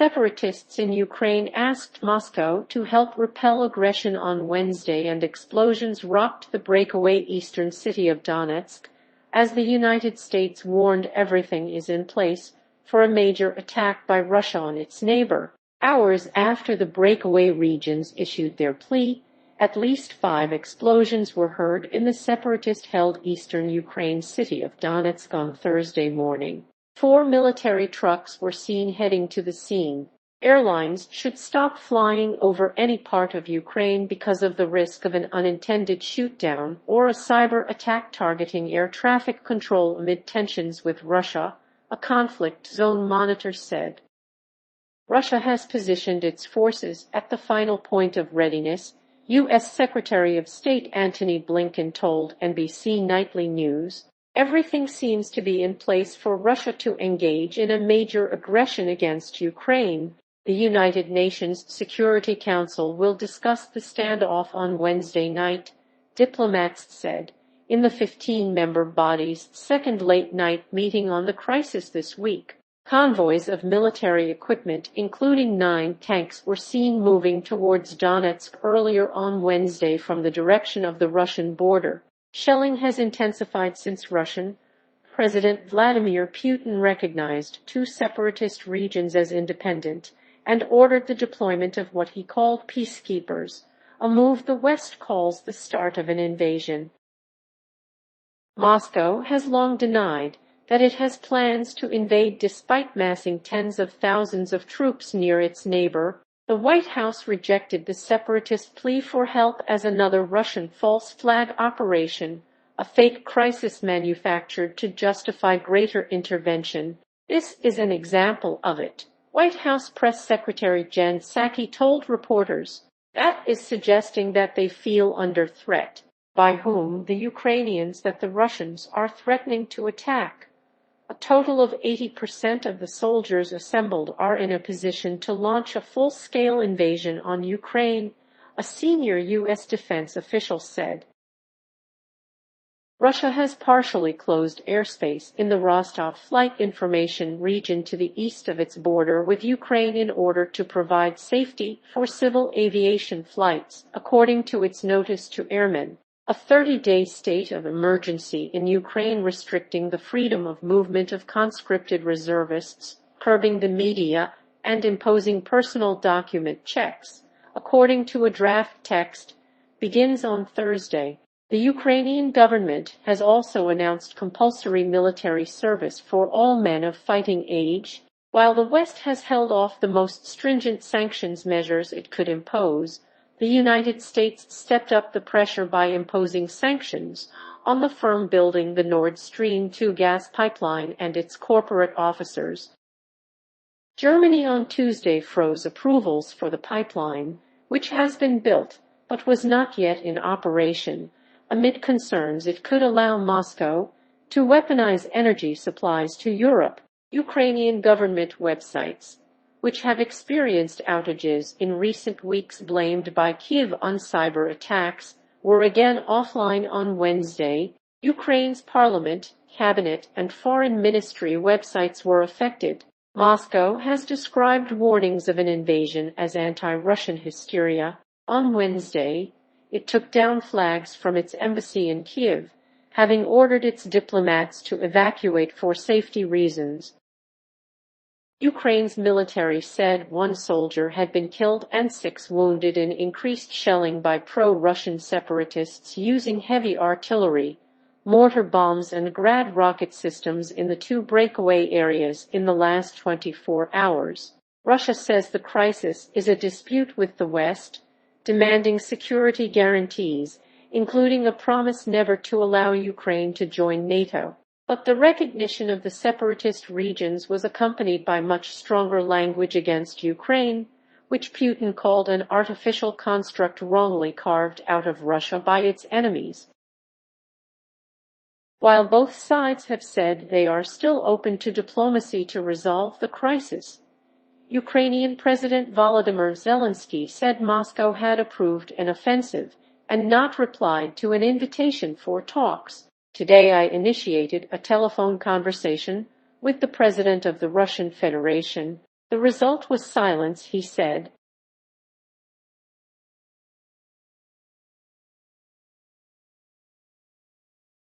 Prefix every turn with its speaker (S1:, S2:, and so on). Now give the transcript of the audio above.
S1: Separatists in Ukraine asked Moscow to help repel aggression on Wednesday, and explosions rocked the breakaway eastern city of Donetsk, as the United States warned everything is in place for a major attack by Russia on its neighbor. Hours after the breakaway regions issued their plea, at least 5 explosions were heard in the separatist-held eastern Ukraine city of Donetsk on Thursday morning. 4 military trucks were seen heading to the scene. Airlines should stop flying over any part of Ukraine because of the risk of an unintended shoot-down or a cyber attack targeting air traffic control amid tensions with Russia, a conflict zone monitor said. Russia has positioned its forces at the final point of readiness, U.S. Secretary of State Antony Blinken told NBC Nightly News. Everything seems to be in place for Russia to engage in a major aggression against Ukraine. The United Nations Security Council will discuss the standoff on Wednesday night, diplomats said, in the 15-member body's second late-night meeting on the crisis this week. Convoys of military equipment, including 9 tanks, were seen moving towards Donetsk earlier on Wednesday from the direction of the Russian border. Shelling has intensified since Russian President Vladimir Putin recognized 2 separatist regions as independent and ordered the deployment of what he called peacekeepers, a move the West calls the start of an invasion. Moscow has long denied that it has plans to invade despite massing tens of thousands of troops near its neighbor. The White House rejected the separatist plea for help as another Russian false flag operation, a fake crisis manufactured to justify greater intervention. This is an example of it, White House Press Secretary Jen Psaki told reporters. That is suggesting that they feel under threat. By whom? The Ukrainians. That the Russians are threatening to attack. A total of 80% of the soldiers assembled are in a position to launch a full-scale invasion on Ukraine, a senior U.S. defense official said. Russia has partially closed airspace in the Rostov flight information region to the east of its border with Ukraine in order to provide safety for civil aviation flights, according to its notice to airmen. A 30-day state of emergency in Ukraine restricting the freedom of movement of conscripted reservists, curbing the media, and imposing personal document checks, according to a draft text, begins on Thursday. The Ukrainian government has also announced compulsory military service for all men of fighting age, while the West has held off the most stringent sanctions measures it could impose. The United States stepped up the pressure by imposing sanctions on the firm building the Nord Stream 2 gas pipeline and its corporate officers. Germany on Tuesday froze approvals for the pipeline, which has been built but was not yet in operation, amid concerns it could allow Moscow to weaponize energy supplies to Europe. Ukrainian government websites, which have experienced outages in recent weeks blamed by Kyiv on cyber attacks, were again offline on Wednesday. Ukraine's parliament, cabinet, and foreign ministry websites were affected. Moscow has described warnings of an invasion as anti-Russian hysteria. On Wednesday, it took down flags from its embassy in Kyiv, having ordered its diplomats to evacuate for safety reasons. Ukraine's military said 1 soldier had been killed and 6 wounded in increased shelling by pro-Russian separatists using heavy artillery, mortar bombs and Grad rocket systems in the 2 breakaway areas in the last 24 hours. Russia says the crisis is a dispute with the West, demanding security guarantees, including a promise never to allow Ukraine to join NATO. But the recognition of the separatist regions was accompanied by much stronger language against Ukraine, which Putin called an artificial construct wrongly carved out of Russia by its enemies. While both sides have said they are still open to diplomacy to resolve the crisis, Ukrainian President Volodymyr Zelensky said Moscow had approved an offensive and not replied to an invitation for talks. Today I initiated a telephone conversation with the President of the Russian Federation, The result was silence, he said,